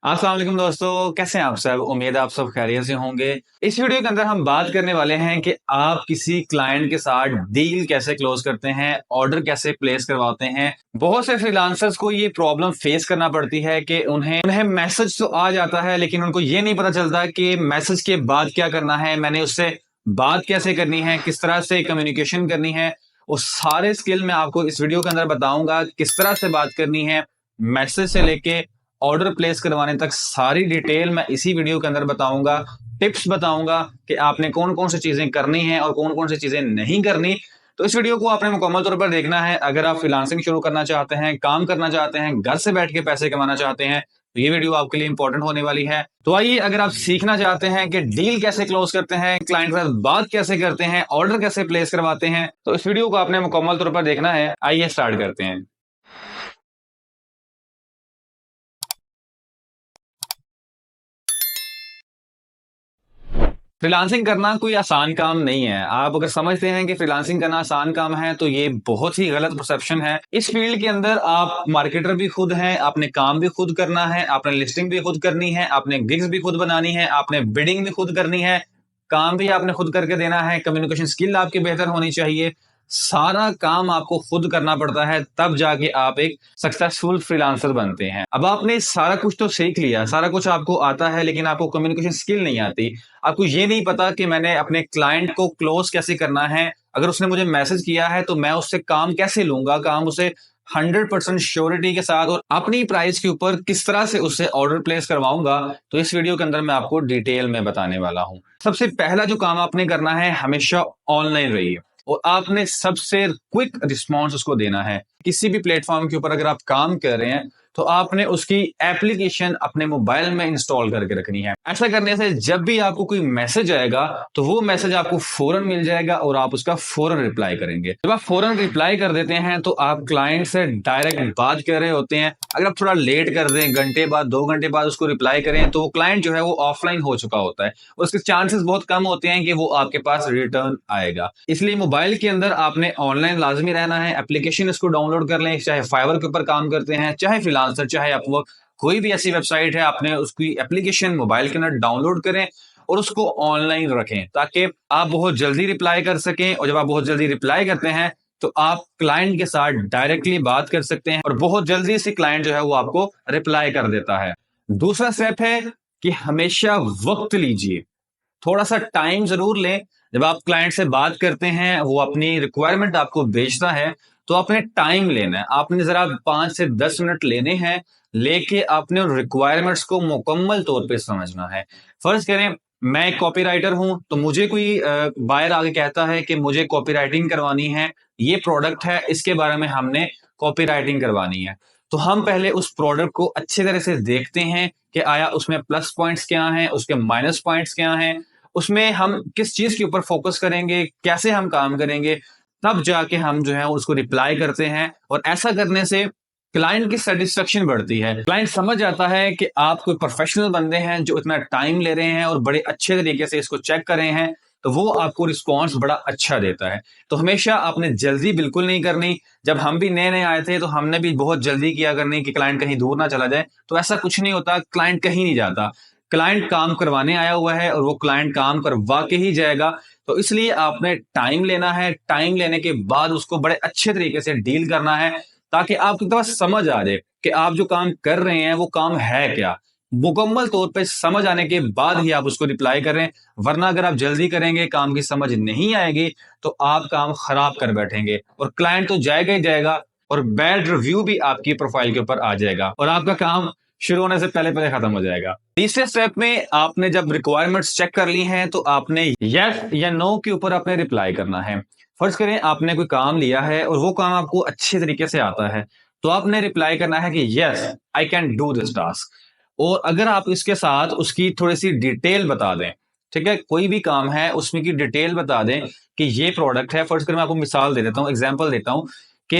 अस्सलाम वालेकुम दोस्तों, कैसे हैं आप सब। उम्मीद है आप सब खैरियत से होंगे। इस वीडियो के अंदर हम बात करने वाले हैं कि आप किसी क्लाइंट के साथ डील कैसे क्लोज करते हैं, ऑर्डर कैसे प्लेस करवाते हैं। बहुत से फ्रीलांसर्स को ये प्रॉब्लम फेस करना पड़ती है कि उन्हें उन्हें मैसेज तो आ जाता है, लेकिन उनको ये नहीं पता चलता कि मैसेज के बाद क्या करना है, मैंने उससे बात कैसे करनी है, किस तरह से कम्युनिकेशन करनी है। वो सारे स्किल मैं आपको इस वीडियो के अंदर बताऊंगा, किस तरह से बात करनी है, मैसेज से लेके ऑर्डर प्लेस करवाने तक सारी डिटेल मैं इसी वीडियो के अंदर बताऊंगा। टिप्स बताऊंगा कि आपने कौन कौन सी चीजें करनी है और कौन कौन सी चीजें नहीं करनी। तो इस वीडियो को आपने मुकम्मल तौर पर देखना है। अगर आप फ्रीलांसिंग शुरू करना चाहते हैं, काम करना चाहते हैं, घर से बैठ के पैसे कमाना चाहते हैं, तो ये वीडियो आपके लिए इंपॉर्टेंट होने वाली है। तो आइए, अगर आप सीखना चाहते हैं कि डील कैसे क्लोज करते हैं, क्लाइंट के साथ बात कैसे करते हैं, ऑर्डर कैसे प्लेस करवाते हैं, तो इस वीडियो को आपने मुकम्मल तौर पर देखना है। आइए स्टार्ट करते हैं। फ्रीलांसिंग करना कोई आसान काम नहीं है। आप अगर समझते हैं कि फ्रीलांसिंग करना आसान काम है तो ये बहुत ही गलत परसेप्शन है। इस फील्ड के अंदर आप मार्केटर भी खुद हैं, आपने काम भी खुद करना है, आपने लिस्टिंग भी खुद करनी है, आपने गिग्स भी खुद बनानी है, आपने बिडिंग भी खुद करनी है, काम भी आपने खुद करके देना है, कम्युनिकेशन स्किल आपकी बेहतर होनी चाहिए। सारा काम आपको खुद करना पड़ता है, तब जाके आप एक सक्सेसफुल फ्रीलांसर बनते हैं। अब आपने सारा कुछ तो सीख लिया, सारा कुछ आपको आता है, लेकिन आपको कम्युनिकेशन स्किल नहीं आती। आपको ये नहीं पता कि मैंने अपने क्लाइंट को क्लोज कैसे करना है। अगर उसने मुझे मैसेज किया है तो मैं उससे काम कैसे लूंगा, काम उसे 100% श्योरिटी के साथ और अपनी प्राइस के ऊपर किस तरह से उससे ऑर्डर प्लेस करवाऊंगा। तो इस वीडियो के अंदर मैं आपको डिटेल में बताने वाला हूं। सबसे पहला जो काम आपने करना है, हमेशा ऑनलाइन रहिए और आपने सबसे क्विक रिस्पॉन्स उसको देना है। किसी भी प्लेटफॉर्म के ऊपर अगर आप काम कर रहे हैं तो आपने उसकी एप्लीकेशन अपने मोबाइल में इंस्टॉल करके रखनी है। ऐसा करने से जब भी आपको कोई मैसेज आएगा तो वो मैसेज आपको फौरन मिल जाएगा और आप उसका फौरन रिप्लाई करेंगे। जब आप फौरन रिप्लाई कर देते हैं तो आप क्लाइंट से डायरेक्ट बात कर रहे होते हैं। अगर आप थोड़ा लेट कर दें, घंटे बाद 2 घंटे बाद उसको रिप्लाई करें, तो वो क्लाइंट जो है वो ऑफलाइन हो चुका होता है। उसके चांसेस बहुत कम होते हैं कि वो आपके पास रिटर्न आएगा। इसलिए मोबाइल के अंदर आपने ऑनलाइन लाजमी रहना है। एप्लीकेशन इसको डाउनलोड कर लें, चाहे फाइवर के ऊपर काम करते हैं, चाहे फ्रीलांसर, चाहे अपवर्क, कोई भी ऐसी वेबसाइट है, आपने उसकी एप्लीकेशन मोबाइल के अंदर डाउनलोड करें और उसको ऑनलाइन रखें ताकि आप बहुत जल्दी रिप्लाई कर सकें। और जब आप बहुत जल्दी रिप्लाई करते हैं तो आप क्लाइंट के साथ डायरेक्टली बात कर सकते हैं और बहुत जल्दी से क्लाइंट जो है वो आपको रिप्लाई कर देता है। दूसरा स्टेप है कि हमेशा वक्त लीजिए, थोड़ा सा टाइम जरूर लें। जब आप क्लाइंट से बात करते हैं, वो अपनी रिक्वायरमेंट आपको भेजता है, तो आपने टाइम लेना है। आपने जरा 5 से 10 मिनट लेने हैं, लेके आपने उन रिक्वायरमेंट्स को मुकम्मल तौर पे समझना है। फर्ज करें मैं एक कॉपी राइटर हूं, तो मुझे कोई बायर आगे कहता है कि मुझे कॉपी राइटिंग करवानी है, ये प्रोडक्ट है, इसके बारे में हमने कॉपी राइटिंग करवानी है। तो हम पहले उस प्रोडक्ट को अच्छे तरह से देखते हैं कि आया उसमें प्लस पॉइंट्स क्या हैं, उसके माइनस पॉइंट्स क्या हैं, उसमें हम किस चीज के ऊपर फोकस करेंगे, कैसे हम काम करेंगे। तब जाके हम जो है उसको रिप्लाई करते हैं और ऐसा करने से क्लाइंट की सेटिस्फेक्शन बढ़ती है। क्लाइंट समझ आता है कि आप कोई प्रोफेशनल बंदे हैं जो इतना टाइम ले रहे हैं और बड़े अच्छे तरीके से इसको चेक कर रहे हैं, तो वो आपको रिस्पॉन्स बड़ा अच्छा देता है। तो हमेशा आपने जल्दी बिल्कुल नहीं करनी। जब हम भी नए नए आए थे तो हमने भी बहुत जल्दी किया करनी कि क्लाइंट कहीं दूर ना चला जाए, तो ऐसा कुछ नहीं होता। क्लाइंट कहीं नहीं जाता, क्लाइंट काम करवाने आया हुआ है और वो क्लाइंट काम करवा के ही जाएगा। तो इसलिए आपने टाइम लेना है, टाइम लेने के बाद उसको बड़े अच्छे तरीके से डील करना है ताकि आपके पास समझ आ जाए कि आप जो काम कर रहे हैं वो काम है क्या। मुकम्मल तौर पे समझ आने के बाद ही आप उसको रिप्लाई करें, वरना अगर आप जल्दी करेंगे, काम की समझ नहीं आएगी, तो आप काम खराब कर बैठेंगे और क्लाइंट तो जाएगा ही जाएगा और बैड रिव्यू भी आपकी प्रोफाइल के ऊपर आ जाएगा और आपका काम शुरू होने से पहले पहले खत्म हो जाएगा। तीसरे स्टेप में आपने जब रिक्वायरमेंट्स चेक कर ली हैं तो आपने यस या नो के ऊपर आपने रिप्लाई करना है। फर्ज करें आपने कोई काम लिया है और वो काम आपको अच्छे तरीके से आता है, तो आपने रिप्लाई करना है कि yes I can do this task. और अगर आप इसके साथ उसकी थोड़ी सी डिटेल बता दें, ठीक है, कोई भी काम है उसमें की डिटेल बता दें कि ये प्रोडक्ट है। फर्ज करें मैं आपको मिसाल दे देता हूँ, एग्जांपल देता हूँ कि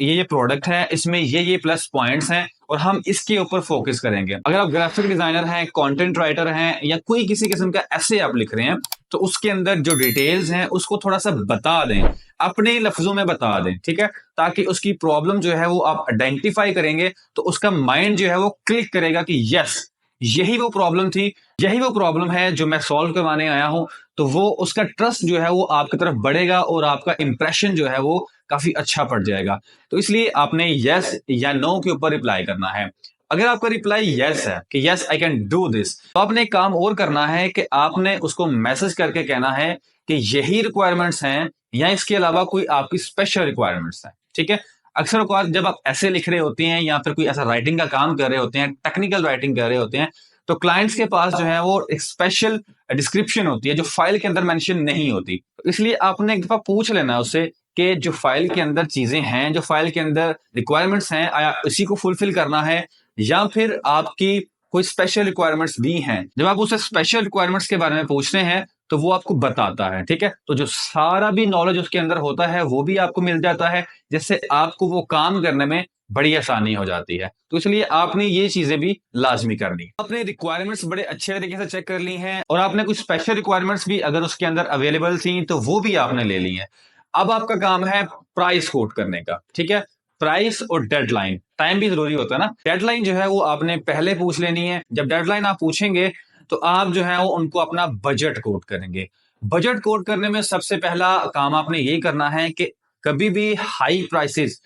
ये प्रोडक्ट है, इसमें ये प्लस पॉइंट्स हैं और हम इसके ऊपर फोकस करेंगे। अगर आप ग्राफिक डिजाइनर हैं, कंटेंट राइटर हैं या कोई किसी किस्म का ऐसे आप लिख रहे हैं, तो उसके अंदर जो डिटेल्स हैं उसको थोड़ा सा बता दें, अपने लफ्जों में बता दें, ठीक है, ताकि उसकी प्रॉब्लम जो है वो आप आइडेंटिफाई करेंगे तो उसका माइंड जो है वो क्लिक करेगा कि यस, यही वो प्रॉब्लम थी, यही वो प्रॉब्लम है जो मैं सॉल्व करवाने आया हूं। तो वो उसका ट्रस्ट जो है वो आपकी तरफ बढ़ेगा और आपका इंप्रेशन जो है वो काफी अच्छा पड़ जाएगा। तो इसलिए आपने यस या नो के ऊपर रिप्लाई करना है। अगर आपका रिप्लाई यस है कि yes I can do this, तो आपने एक काम और करना है कि आपने उसको मैसेज करके कहना है कि यही रिक्वायरमेंट्स हैं या इसके अलावा कोई आपकी स्पेशल रिक्वायरमेंट्स हैं, ठीक है। अक्सर औक़ात जब आप ऐसे लिख रहे होते हैं या फिर कोई ऐसा राइटिंग का काम कर रहे होते हैं, टेक्निकल राइटिंग कर रहे होते हैं, तो क्लाइंट्स के पास जो है वो एक स्पेशल डिस्क्रिप्शन होती है जो फाइल के अंदर मेंशन नहीं होती। तो इसलिए आपने एक दफा पूछ लेना उससे कि जो फाइल के अंदर चीजें हैं, जो फाइल के अंदर रिक्वायरमेंट्स हैं, आया इसी को फुलफिल करना है या फिर आपकी कोई स्पेशल रिक्वायरमेंट्स भी हैं। जब आप उससे स्पेशल रिक्वायरमेंट्स के बारे में पूछते हैं तो वो आपको बताता है, ठीक है। तो जो सारा भी नॉलेज उसके अंदर होता है वो भी आपको मिल जाता है, जिससे आपको वो काम करने में बड़ी आसानी हो जाती है। तो इसलिए आपने ये चीजें भी लाजमी करनी है। आपने रिक्वायरमेंट्स बड़े अच्छे तरीके से चेक कर ली हैं और आपने कुछ स्पेशल रिक्वायरमेंट्स भी अगर उसके अंदर अवेलेबल थी तो वो भी आपने ले ली है। अब आपका काम है प्राइस कोट करने का, ठीक है। प्राइस और डेडलाइन, टाइम भी जरूरी होता है ना। डेडलाइन जो है वो आपने पहले पूछ लेनी है। जब डेडलाइन आप पूछेंगे तो आप जो है वो उनको अपना बजट कोट करेंगे। बजट कोट करने में सबसे पहला काम आपने यही करना है कि कभी भी हाई प्राइसेस,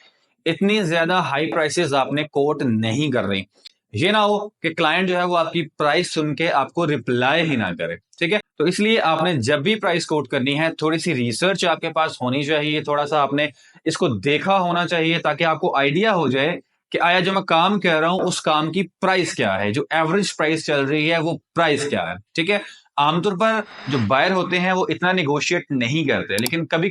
इतनी ज्यादा हाई प्राइसेस आपने कोट नहीं कर रही। ये ना हो कि क्लाइंट जो है वो आपकी प्राइस सुन के आपको रिप्लाई ही ना करे, ठीक है। तो इसलिए आपने जब भी प्राइस कोट करनी है थोड़ी सी रिसर्च आपके पास होनी चाहिए, थोड़ा सा आपने इसको देखा होना चाहिए ताकि आपको आइडिया हो जाए कि आया जो मैं काम कह रहा हूं उस काम की प्राइस क्या है, जो एवरेज प्राइस चल रही है वो प्राइस क्या है, ठीक है। आमतौर पर जो बायर होते हैं वो इतना निगोशिएट नहीं करते, लेकिन कभी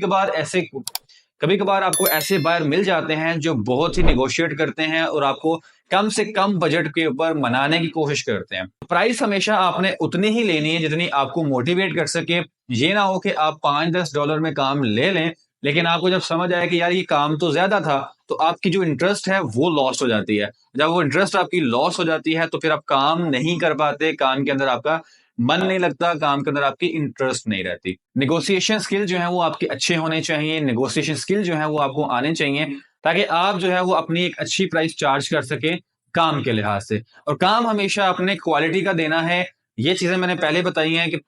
कभार आपको ऐसे बायर मिल जाते हैं जो बहुत ही निगोशिएट करते हैं और आपको कम से कम बजट के ऊपर मनाने की कोशिश करते हैं। प्राइस हमेशा आपने उतनी ही लेनी है जितनी आपको मोटिवेट कर सके। ये ना हो कि आप $5-10 में काम ले लें, लेकिन आपको जब समझ आया कि यार ये काम तो ज्यादा था, तो आपकी जो इंटरेस्ट है वो लॉस हो जाती है। जब वो इंटरेस्ट आपकी लॉस हो जाती है तो फिर आप काम नहीं कर पाते, काम के अंदर आपका मन नहीं लगता, काम के अंदर आपकी इंटरेस्ट नहीं रहती। निगोशिएशन स्किल जो है वो आपके अच्छे होने चाहिए, निगोशिएशन स्किल जो है वो आपको आने चाहिए ताकि आप जो है वो अपनी एक अच्छी प्राइस चार्ज कर सके काम के लिहाज से। और काम हमेशा अपने क्वालिटी का देना है। ये चीजें मैंने पहले बताई हैं कि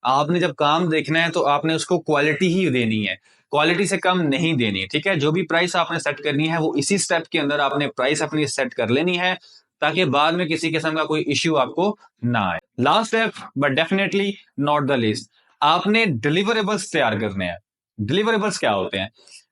आपने जब काम देखना है तो आपने उसको क्वालिटी ही देनी है, क्वालिटी से कम नहीं देनी है, ठीक है। जो भी प्राइस आपने सेट करनी है वो इसी स्टेप के अंदर आपने प्राइस अपनी सेट कर लेनी है ताकि बाद में किसी किस्म का कोई इश्यू आपको ना आए। Last step but definitely not the least, आपने डिलीवरेबल्स तैयार करने हैं। डिलीवरेबल्स क्या होते हैं?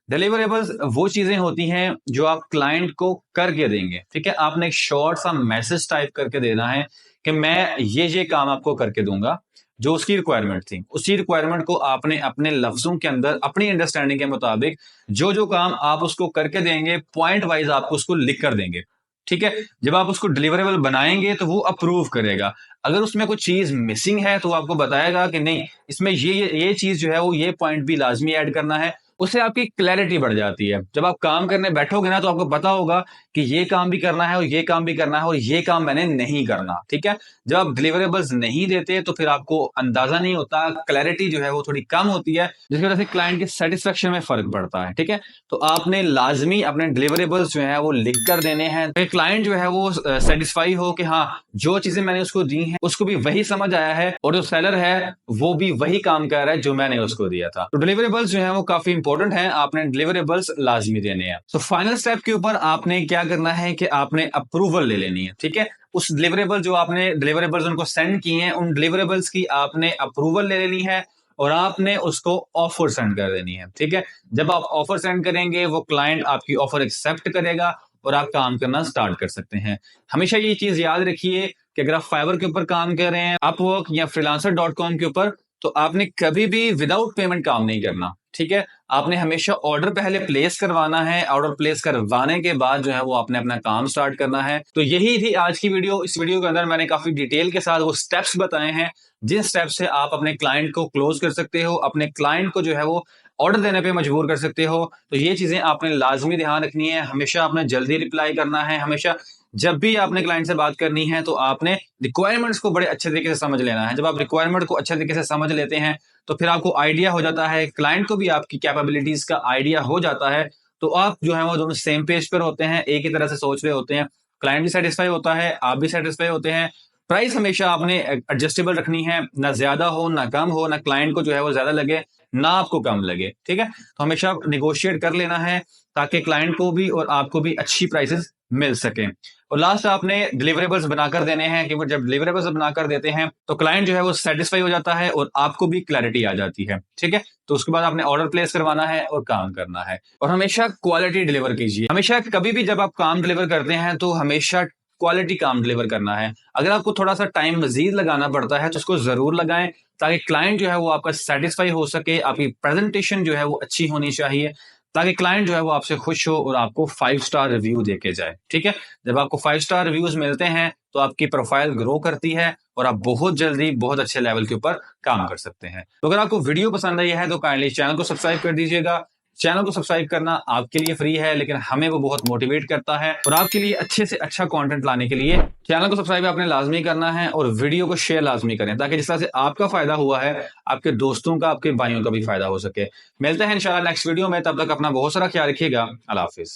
डिलीवरेबल्स वो चीजें होती हैं जो आप क्लाइंट को करके देंगे, ठीक है। आपने एक शॉर्ट सा मैसेज टाइप करके देना है कि मैं ये काम आपको करके दूंगा। जो उसकी रिक्वायरमेंट थी उसी रिक्वायरमेंट को आपने अपने लफ्जों के अंदर अपनी अंडरस्टैंडिंग के मुताबिक जो जो काम आप उसको करके देंगे पॉइंट वाइज आपको उसको लिख कर देंगे, ठीक है। जब आप उसको डिलीवरेबल बनाएंगे तो वो अप्रूव करेगा। अगर उसमें कुछ चीज मिसिंग है तो आपको बताएगा कि नहीं, इसमें ये चीज जो है वो ये पॉइंट भी लाजमी ऐड करना है। उससे आपकी क्लैरिटी बढ़ जाती है। जब आप काम करने बैठोगे ना तो आपको पता होगा कि ये काम भी करना है और ये काम भी करना है और ये काम मैंने नहीं करना, ठीक है। जब आप डिलीवरेबल्स नहीं देते तो फिर आपको अंदाजा नहीं होता, क्लैरिटी जो है वो थोड़ी कम होती है, जिसकी वजह से क्लाइंट के सेटिस्फेक्शन में फर्क पड़ता है, ठीक है। तो आपने लाजमी अपने डिलीवरेबल्स जो है वो लिख कर देने हैं तो क्लाइंट जो है वो सेटिस्फाई हो कि हाँ, जो चीजें मैंने उसको दी हैं उसको भी वही समझ आया है और जो सेलर है वो भी वही काम कर रहा है जो मैंने उसको दिया था। तो डिलीवरेबल्स जो है वो काफी इंपॉर्टेंट है, आपने डिलीवरेबल्स लाजमी देने हैं। तो फाइनल स्टेप के ऊपर आपने क्या करना है कि आपने अप्रूवल ले लेनी है, ठीक है। उस डिलीवरेबल जो आपने डिलीवरेबल्स उनको सेंड किए हैं उन डिलीवरेबल्स की आपने अप्रूवल ले लेनी है और आपने उसको ऑफर सेंड कर देनी है, ठीक है। जब आप ऑफर सेंड करेंगे वो क्लाइंट आपकी ऑफर एक्सेप्ट करेगा और आप काम करना स्टार्ट कर सकते हैं। हमेशा ये चीज याद रखिए कि अगर आप फाइवर के ऊपर काम कर रहे हैं, अपवर्क या freelancer.com के ऊपर, तो आपने कभी भी विदाउट पेमेंट काम नहीं करना, ठीक है। आपने हमेशा ऑर्डर पहले प्लेस करवाना है, ऑर्डर प्लेस करवाने के बाद जो है वो आपने अपना काम स्टार्ट करना है। तो यही थी आज की वीडियो। इस वीडियो के अंदर मैंने काफी डिटेल के साथ वो स्टेप्स बताए हैं जिन स्टेप से आप अपने क्लाइंट को क्लोज कर सकते हो, अपने क्लाइंट को जो है वो ऑर्डर देने पे मजबूर कर सकते हो। तो ये चीजें आपने लाजमी ध्यान रखनी है। हमेशा आपने जल्दी रिप्लाई करना है, हमेशा जब भी आपने क्लाइंट से बात करनी है तो आपने रिक्वायरमेंट्स को बड़े अच्छे तरीके से समझ लेना है। जब आप रिक्वायरमेंट को अच्छे तरीके से समझ लेते हैं तो फिर आपको आइडिया हो जाता है, क्लाइंट को भी आपकी कैपेबिलिटीज का आइडिया हो जाता है, तो आप जो है वो दोनों सेम पेज पर होते हैं, एक ही तरह से सोच रहे होते हैं, क्लाइंट भी सेटिस्फाई होता है, आप भी सेटिस्फाई होते हैं। प्राइस हमेशा आपने एडजस्टेबल रखनी है, ना ज्यादा हो ना कम हो, ना क्लाइंट को जो है वो ज्यादा लगे ना आपको कम लगे, ठीक है। तो हमेशा निगोशिएट कर लेना है ताकि क्लाइंट को भी और आपको भी अच्छी प्राइसेस मिल सके। और लास्ट आपने डिलीवरेबल्स बनाकर देने हैं, क्योंकि जब डिलीवरेबल्स बनाकर देते हैं तो क्लाइंट जो है वो सेटिस्फाई हो जाता है और आपको भी क्लैरिटी आ जाती है, ठीक है। तो उसके बाद आपने ऑर्डर प्लेस करवाना है और काम करना है, और हमेशा क्वालिटी डिलीवर कीजिए। हमेशा कभी भी जब आप काम डिलीवर करते हैं तो हमेशा क्वालिटी काम डिलीवर करना है। अगर आपको थोड़ा सा टाइम मजीद लगाना पड़ता है तो उसको जरूर लगाएं, ताकि क्लाइंट जो है वो आपका सेटिस्फाई हो सके। आपकी प्रेजेंटेशन जो है वो अच्छी होनी चाहिए, ताकि क्लाइंट जो है वो आपसे खुश हो और आपको 5 स्टार रिव्यू देके जाए, ठीक है। जब आपको 5 स्टार रिव्यूज मिलते हैं तो आपकी प्रोफाइल ग्रो करती है और आप बहुत जल्दी बहुत अच्छे लेवल के ऊपर काम कर सकते हैं। तो अगर आपको वीडियो पसंद आई है तो काइंडली चैनल को सब्सक्राइब कर दीजिएगा। चैनल को सब्सक्राइब करना आपके लिए फ्री है, लेकिन हमें वो बहुत मोटिवेट करता है, और आपके लिए अच्छे से अच्छा कंटेंट लाने के लिए चैनल को सब्सक्राइब आपने लाजमी करना है और वीडियो को शेयर लाजमी करें, ताकि जिस तरह से आपका फायदा हुआ है आपके दोस्तों का, आपके भाइयों का भी फायदा हो सके। मिलते हैं इंशाल्लाह नेक्स्ट वीडियो में, तब तक अपना बहुत सारा ख्याल रखिएगा। अल्लाह हाफिज।